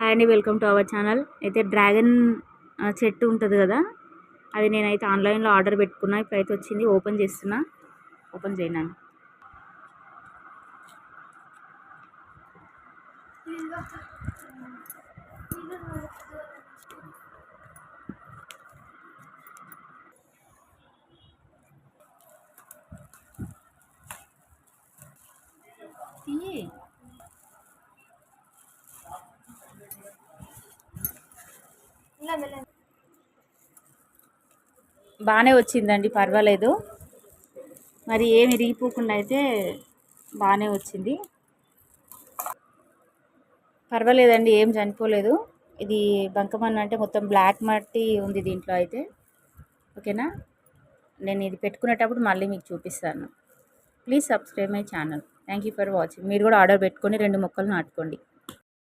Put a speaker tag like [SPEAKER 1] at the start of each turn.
[SPEAKER 1] Hi అండి, welcome to our channel. అయితే dragon చెట్టు ఉంటుంది కదా, అది నేనైతే ఆన్లైన్లో ఆర్డర్ పెట్టుకున్నా. ఇప్పుడైతే వచ్చింది, ఓపెన్ చేస్తున్నా. ఓపెన్ చేయను. బాగానే వచ్చిందండి, పర్వాలేదు. మరి ఏమి ఇరిగిపోకుండా అయితే బాగానే వచ్చింది. పర్వాలేదండి, ఏం చనిపోలేదు. ఇది బంకమన్ను అంటే మొత్తం బ్లాక్ మట్టి ఉంది దీంట్లో అయితే. ఓకేనా, నేను ఇది పెట్టుకునేటప్పుడు మళ్ళీ మీకు చూపిస్తాను. Please subscribe my channel. Thank you for watching. మీరు కూడా ఆర్డర్ పెట్టుకొని 2 మొక్కలు నాటుకోండి.